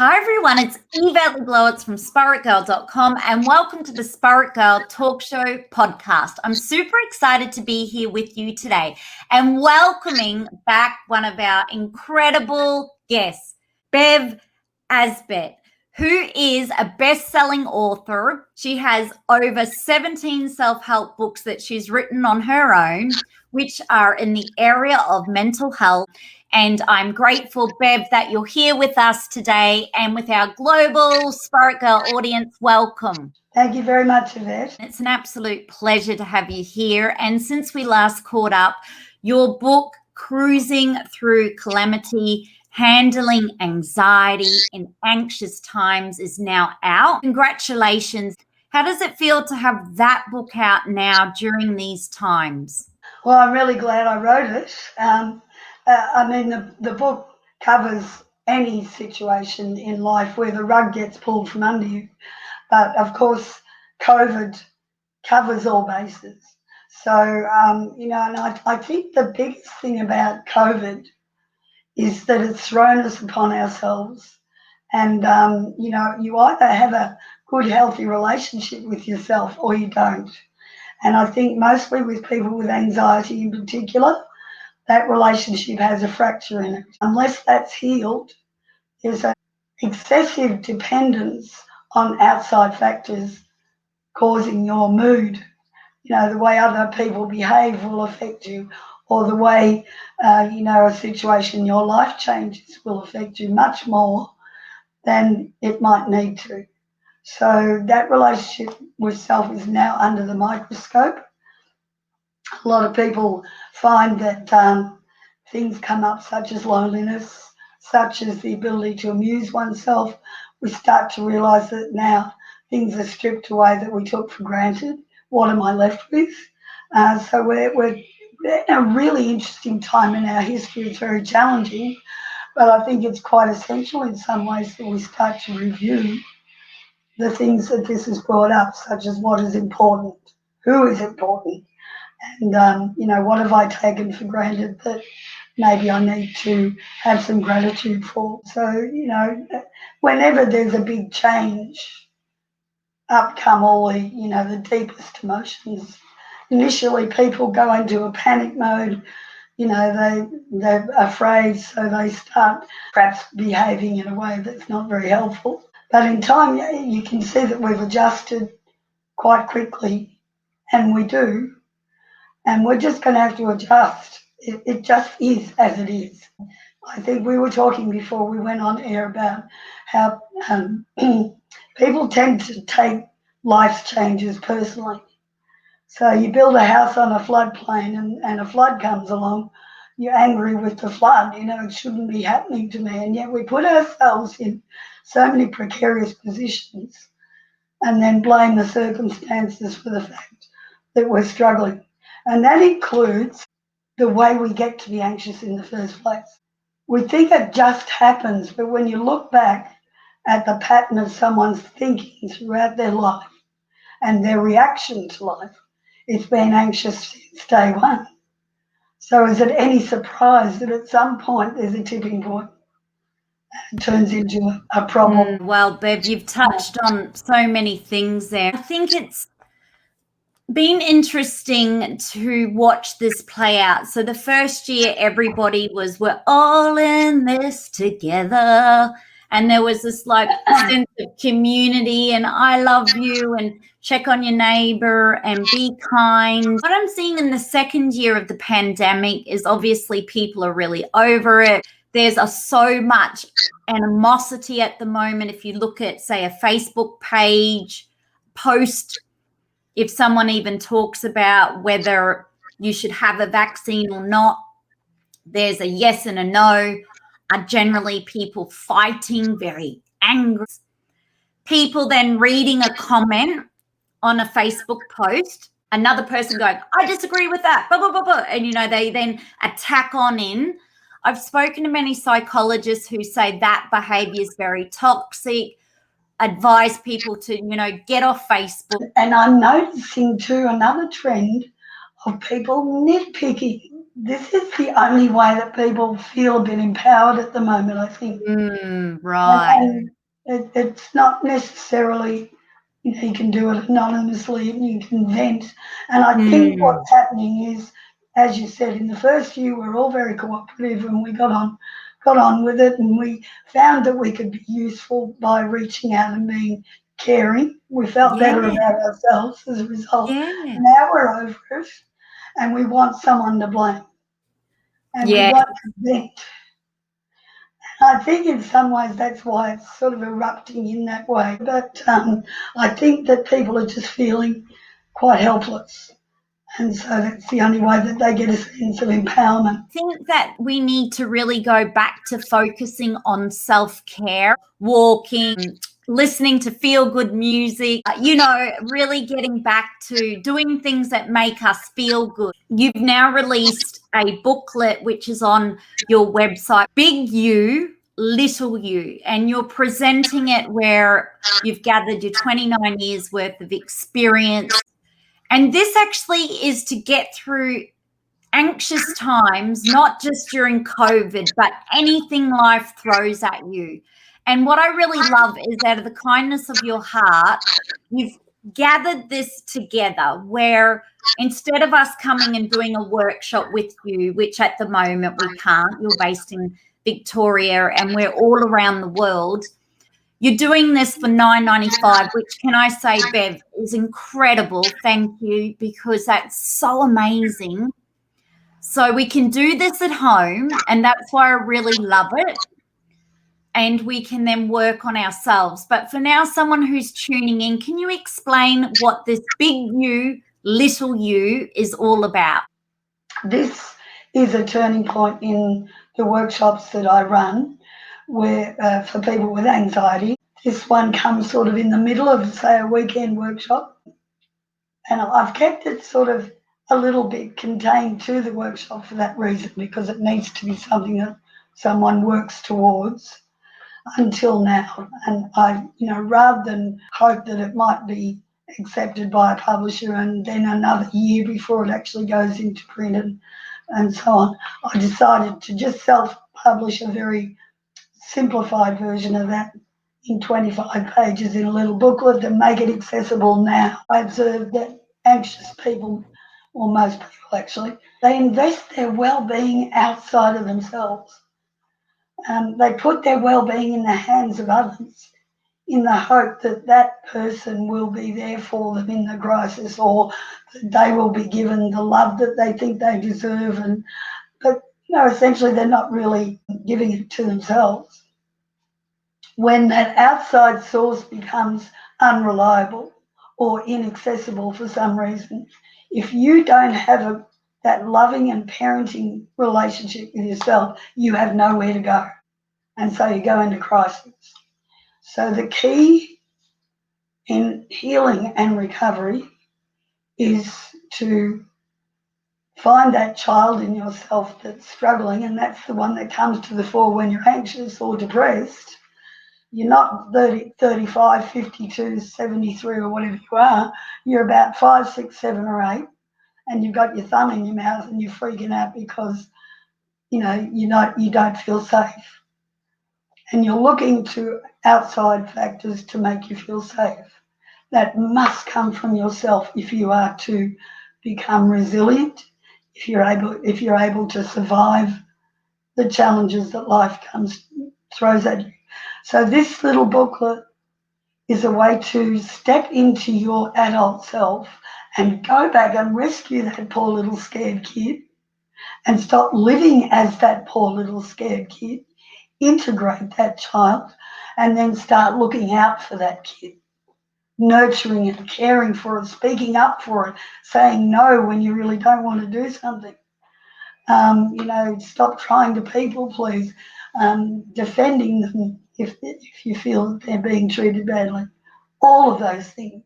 Hi everyone, it's Yvette Le Blowitz from SPAITGIRL.com and welcome to the Spirit Girl Talk Show podcast. I'm super excited to be here with you today and welcoming back one of our incredible guests, Bev Aisbett, who is a best-selling author. She has over 17 self-help books that she's written on her own, which are in the area of mental health. And I'm grateful, Bev, that you're here with us today and with our global Spirit Girl audience. Welcome. Thank you very much, Yvette. It's an absolute pleasure to have you here. And since we last caught up, your book, Cruising Through Calamity, Handling Anxiety in Anxious Times, is now out. Congratulations. How does it feel to have that book out now during these times? Well, I'm really glad I wrote it. The book covers any situation in life where the rug gets pulled from under you. But, of course, COVID covers all bases. So, and I think the biggest thing about COVID is that it's thrown us upon ourselves. And, you either have a good, healthy relationship with yourself or you don't. And I think mostly with people with anxiety in particular, that relationship has a fracture in it. Unless that's healed, there's an excessive dependence on outside factors causing your mood. The way other people behave will affect you, or the way, a situation in your life changes will affect you much more than it might need to. So that relationship with self is now under the microscope. A lot of people find that things come up such as loneliness, such as the ability to amuse oneself. We start to realise that now things are stripped away that we took for granted. What am I left with? So we're in a really interesting time in our history. It's very challenging, but I think it's quite essential in some ways that we start to review the things that this has brought up, such as what is important, who is important, and, what have I taken for granted that maybe I need to have some gratitude for. So, whenever there's a big change, up come all the deepest emotions. Initially, people go into a panic mode. They're afraid, so they start perhaps behaving in a way that's not very helpful. But in time, you can see that we've adjusted quite quickly, and we do. And we're just going to have to adjust. It just is as it is. I think we were talking before we went on air about how people tend to take life's changes personally. So you build a house on a floodplain and a flood comes along, you're angry with the flood. It shouldn't be happening to me. And yet we put ourselves in so many precarious positions and then blame the circumstances for the fact that we're struggling. And that includes the way we get to be anxious in the first place. We think it just happens, but when you look back at the pattern of someone's thinking throughout their life and their reaction to life, it's been anxious since day one. So is it any surprise that at some point there's a tipping point and it turns into a problem? Well, Bev, you've touched on so many things there. I think it's been interesting to watch this play out. So the first year, everybody we're all in this together. And there was this sense of community and I love you and check on your neighbor and be kind. What I'm seeing in the second year of the pandemic is obviously people are really over it. There's so much animosity at the moment. If you look at, say, a Facebook page post, if someone even talks about whether you should have a vaccine or not, there's a yes and a no. Are generally people fighting, very angry. People then reading a comment on a Facebook post, another person going, I disagree with that, blah, blah, blah, blah. And, they then attack on in. I've spoken to many psychologists who say that behavior is very toxic, advise people to, get off Facebook. And I'm noticing too another trend of people nitpicking. this is the only way that people feel a bit empowered at the moment, I think. Right. And it's not necessarily, you can do it anonymously and you can vent. And I think what's happening is, as you said, in the first year, we're all very cooperative and we got on with it, and we found that we could be useful by reaching out and being caring. We felt better about ourselves as a result. Yeah. Now we're over it and we want someone to blame. And we want to vent. I think in some ways that's why it's sort of erupting in that way. But I think that people are just feeling quite helpless. And so that's the only way that they get a sense of empowerment. I think that we need to really go back to focusing on self-care, walking, listening to feel-good music, really getting back to doing things that make us feel good. You've now released a booklet which is on your website, Big You, Little You, and you're presenting it where you've gathered your 29 years worth of experience. And this actually is to get through anxious times, not just during COVID, but anything life throws at you. And what I really love is, out of the kindness of your heart, you've gathered this together where instead of us coming and doing a workshop with you, which at the moment we can't, you're based in Victoria and we're all around the world, you're doing this for $9.95, which, can I say, Bev, is incredible. Thank you, because that's so amazing. So we can do this at home, and that's why I really love it. And we can then work on ourselves. But for now, someone who's tuning in, can you explain what this Big You, Little You is all about? This is a turning point in the workshops that I run, where for people with anxiety. This one comes sort of in the middle of, say, a weekend workshop. And I've kept it sort of a little bit contained to the workshop for that reason, because it needs to be something that someone works towards until now. And I, rather than hope that it might be accepted by a publisher and then another year before it actually goes into print and so on, I decided to just self-publish a very simplified version of that in 25 pages in a little booklet and make it accessible now. I observed that anxious people, or most people actually, they invest their well-being outside of themselves. They put their well-being in the hands of others in the hope that that person will be there for them in the crisis, or that they will be given the love that they think they deserve. But essentially they're not really giving it to themselves. When that outside source becomes unreliable or inaccessible for some reason, if you don't have that loving and parenting relationship with yourself, you have nowhere to go. And so you go into crisis. So the key in healing and recovery is to find that child in yourself that's struggling, and that's the one that comes to the fore when you're anxious or depressed. You're not 30, 35, 52, 73 or whatever you are. You're about 5, 6, 7 or 8, and you've got your thumb in your mouth and you're freaking out because, you don't feel safe. And you're looking to outside factors to make you feel safe. That must come from yourself if you are to become resilient, if you're able to survive the challenges that life throws at you. So this little booklet is a way to step into your adult self and go back and rescue that poor little scared kid and stop living as that poor little scared kid, integrate that child, and then start looking out for that kid, nurturing it, caring for it, speaking up for it, saying no when you really don't want to do something. Stop trying to people please, defending them if you feel that they're being treated badly. All of those things.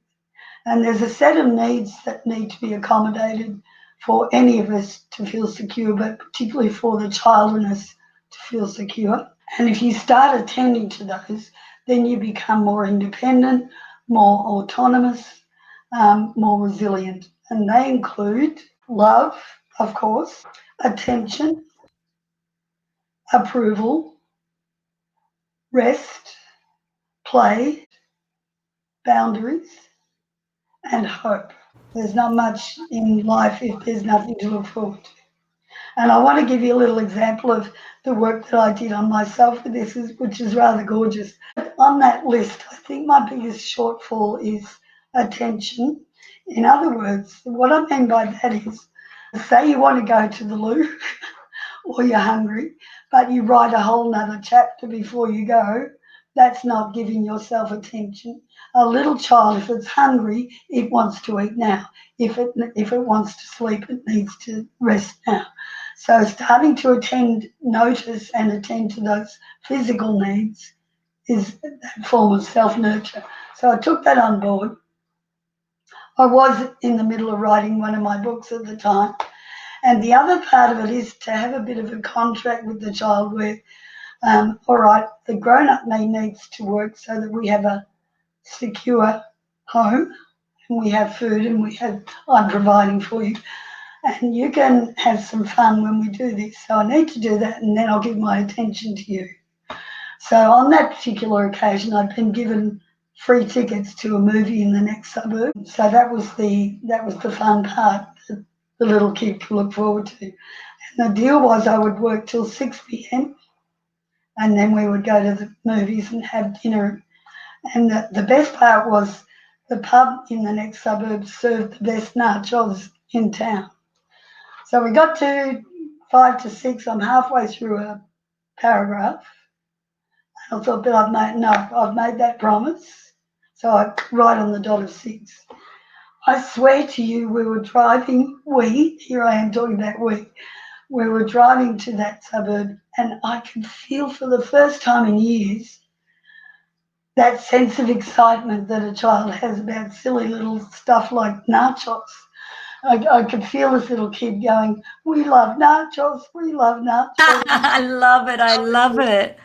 And there's a set of needs that need to be accommodated for any of us to feel secure, but particularly for the child in us to feel secure. And if you start attending to those, then you become more independent, more autonomous, more resilient. And they include love, of course, attention, approval, rest, play, boundaries, and hope. There's not much in life if there's nothing to look forward to. And I want to give you a little example of the work that I did on myself with this, which is rather gorgeous. On that list, I think my biggest shortfall is attention. In other words, what I mean by that is, say you want to go to the loo or you're hungry, but you write a whole nother chapter before you go. That's not giving yourself attention. A little child, if it's hungry, it wants to eat now. If it wants to sleep, it needs to rest now. So starting to notice and attend to those physical needs is that form of self-nurture. So I took that on board. I was in the middle of writing one of my books at the time. And the other part of it is to have a bit of a contract with the child where, all right, the grown-up needs to work so that we have a secure home and we have food and I'm providing for you. And you can have some fun when we do this. So I need to do that and then I'll give my attention to you. So on that particular occasion, I'd been given free tickets to a movie in the next suburb. So that was the fun part that the little kid could look forward to. And the deal was I would work till 6 p.m. and then we would go to the movies and have dinner. And the best part was the pub in the next suburb served the best nachos in town. So we got to 5 to 6. I'm halfway through a paragraph. I thought, but I've made that promise. So I write on the dot of 6. I swear to you, we were driving, here I am talking about we were driving to that suburb and I could feel for the first time in years that sense of excitement that a child has about silly little stuff like nachos. I could feel this little kid going, we love nachos, we love nachos. I love it. I love it.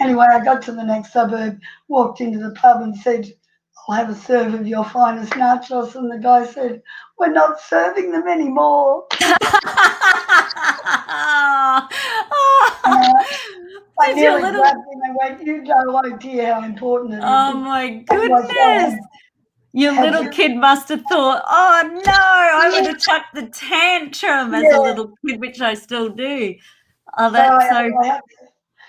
Anyway, I got to the next suburb, walked into the pub and said, I'll have a serve of your finest nachos. And the guy said, we're not serving them anymore. I nearly grabbed him and went, you no idea how important it is. Oh my goodness. Your little kid must have thought, oh no, I would have chucked the tantrum as a little kid, which I still do. Oh, that's I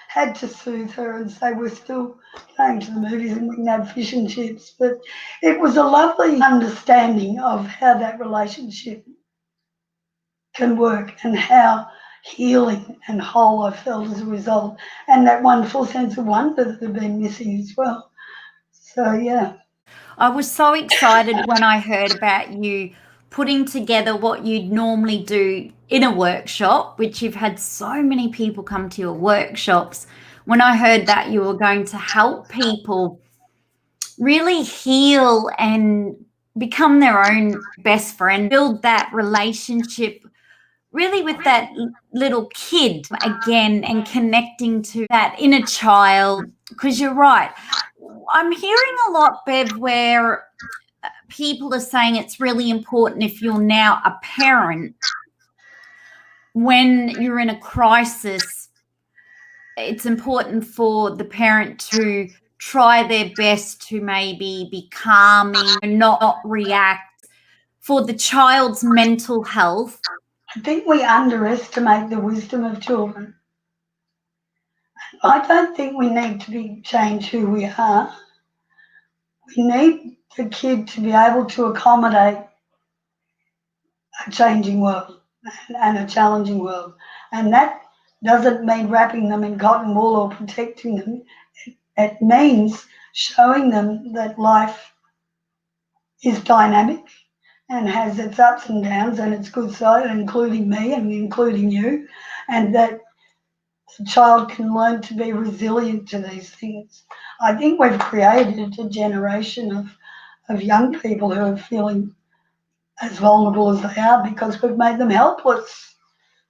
had to soothe her and say we're still going to the movies and we can have fish and chips. But it was a lovely understanding of how that relationship can work and how healing and whole I felt as a result, and that wonderful sense of wonder that had been missing as well. So, yeah. I was so excited when I heard about you putting together what you'd normally do in a workshop, which you've had so many people come to your workshops. When I heard that you were going to help people really heal and become their own best friend, build that relationship really with that little kid again and connecting to that inner child, because you're right. I'm hearing a lot, Bev, where people are saying it's really important if you're now a parent, when you're in a crisis, it's important for the parent to try their best to maybe be calming and not react for the child's mental health. I think we underestimate the wisdom of children. I don't think we need to change who we are. We need the kid to be able to accommodate a changing world and a challenging world. And that doesn't mean wrapping them in cotton wool or protecting them. It means showing them that life is dynamic and has its ups and downs and its good side, including me and including you, and that the child can learn to be resilient to these things. I think we've created a generation of young people who are feeling as vulnerable as they are because we've made them helpless.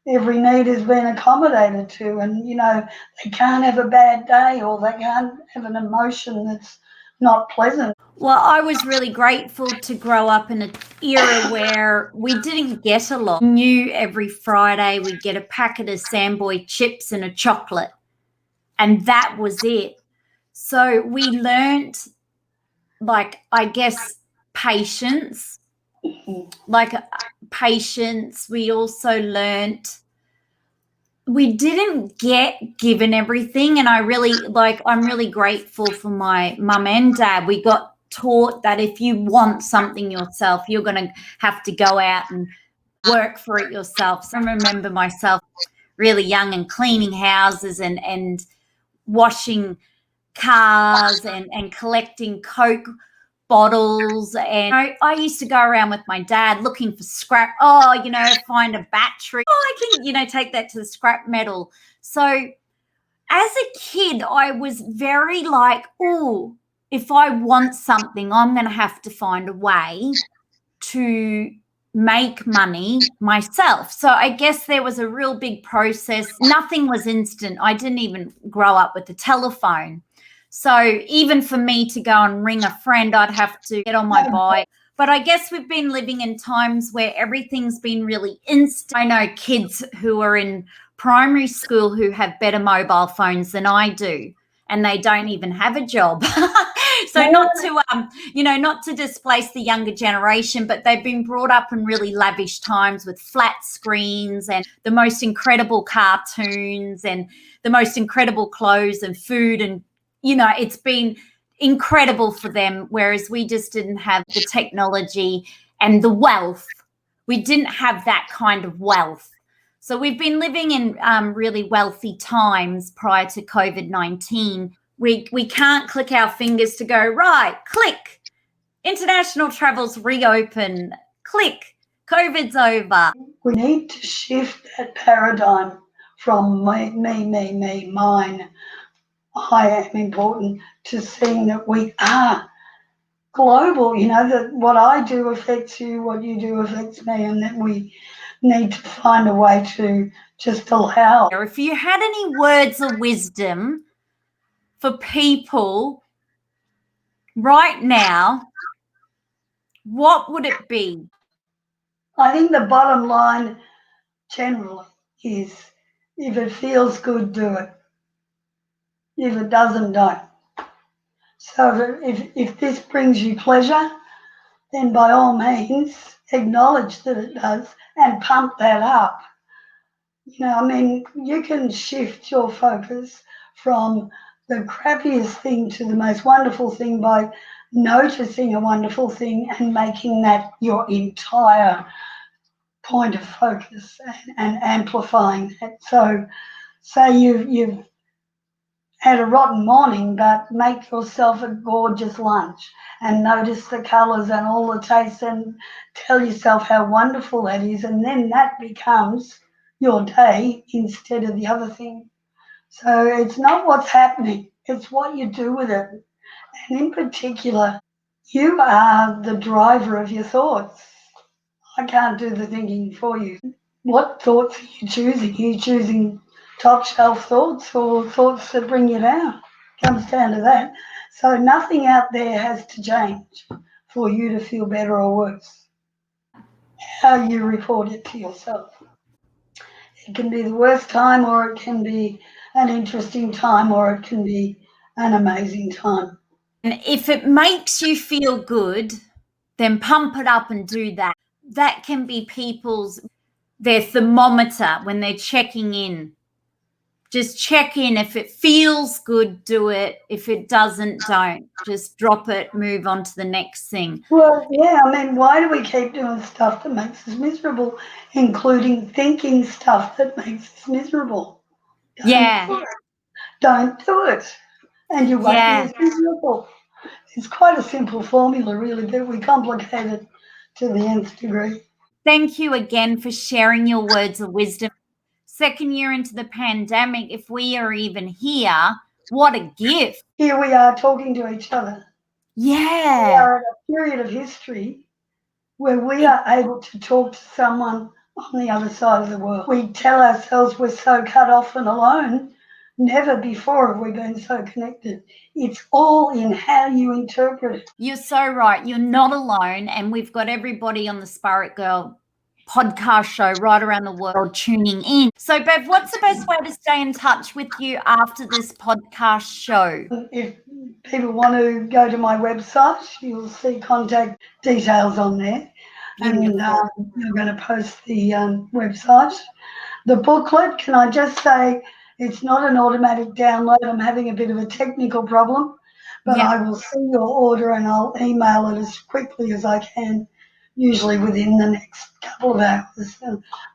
Every need has been accommodated to, and they can't have a bad day or they can't have an emotion that's not pleasant. Well, I was really grateful to grow up in an era where we didn't get a lot. We knew every Friday we'd get a packet of Samboy chips and a chocolate, and that was it. So we learnt, like, I guess, patience. We also learnt we didn't get given everything. And I'm really grateful for my mum and dad. We got taught that if you want something yourself, you're going to have to go out and work for it yourself. So I remember myself really young and cleaning houses and washing cars and collecting Coke bottles. And I used to go around with my dad looking for scrap. Find a battery. I can, take that to the scrap metal. So as a kid, I was very like, oh, if I want something, I'm going to have to find a way to make money myself. So I guess there was a real big process. Nothing was instant. I didn't even grow up with the telephone. So even for me to go and ring a friend, I'd have to get on my bike. But I guess we've been living in times where everything's been really instant. I know kids who are in primary school who have better mobile phones than I do, and they don't even have a job. So not to displace the younger generation, but they've been brought up in really lavish times with flat screens and the most incredible cartoons and the most incredible clothes and food, and it's been incredible for them, whereas we just didn't have the technology and the wealth. We didn't have that kind of wealth. So we've been living in really wealthy times prior to COVID-19. We can't click our fingers to go, right, click, international travel's reopen, click, COVID's over. We need to shift that paradigm from me, mine, I am important, to seeing that we are global, that what I do affects you, what you do affects me, and that we need to find a way to just allow. If you had any words of wisdom for people right now, what would it be? I think the bottom line generally is, if it feels good, do it. If it doesn't, don't. So if this brings you pleasure, then by all means acknowledge that it does and pump that up. You can shift your focus from the crappiest thing to the most wonderful thing by noticing a wonderful thing and making that your entire point of focus and amplifying that. So say you've had a rotten morning, but make yourself a gorgeous lunch and notice the colours and all the tastes and tell yourself how wonderful that is, and then that becomes your day instead of the other thing. So it's not what's happening, it's what you do with it. And in particular, you are the driver of your thoughts. I can't do the thinking for you. What thoughts are you choosing? Are you choosing top shelf thoughts or thoughts that bring you down? Comes down to that. So nothing out there has to change for you to feel better or worse. How you report it to yourself. It can be the worst time, or it can be an interesting time, or it can be an amazing time. And if it makes you feel good, then pump it up and do that. That can be their thermometer when they're checking in. Just check in. If it feels good, do it. If it doesn't, don't. Just drop it, move on to the next thing. Well, yeah, why do we keep doing stuff that makes us miserable, including thinking stuff that makes us miserable? Don't do it. And you won't be as miserable. It's quite a simple formula, really, but we complicate it to the nth degree. Thank you again for sharing your words of wisdom. Second year into the pandemic, if we are even here, what a gift. Here we are talking to each other. Yeah. We are at a period of history where we are able to talk to someone on the other side of the world. We tell ourselves we're so cut off and alone, Never before have we been so connected. It's all in how you interpret it. You're so right. You're not alone. And we've got everybody on the Spirit Girl podcast show right around the world tuning in. So, Bev, what's the best way to stay in touch with you after this podcast show? If people want to go to my website, you'll see contact details on there. And you're going to post the website. The booklet, can I just say, it's not an automatic download. I'm having a bit of a technical problem, but I will see your order and I'll email it as quickly as I can, usually within the next couple of hours.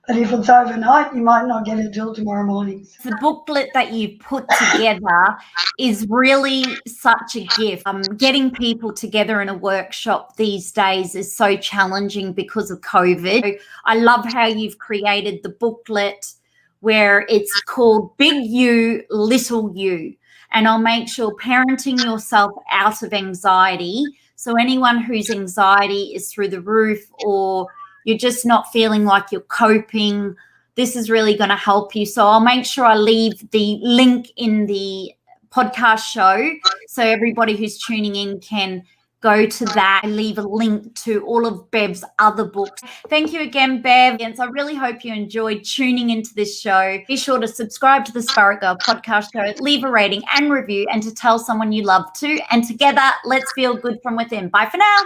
But if it's overnight, you might not get it till tomorrow morning. The booklet that you put together is really such a gift. Getting people together in a workshop these days is so challenging because of COVID. I love how you've created the booklet where it's called Big You, Little You. And I'll make sure parenting yourself out of anxiety. So anyone whose anxiety is through the roof or you're just not feeling like you're coping, this is really going to help you. So I'll make sure I leave the link in the podcast show so everybody who's tuning in can go to that and leave a link to all of Bev's other books. Thank you again, Bev. And so I really hope you enjoyed tuning into this show. Be sure to subscribe to the Spirit Girl podcast show, leave a rating and review, and to tell someone you love to. And together, let's feel good from within. Bye for now.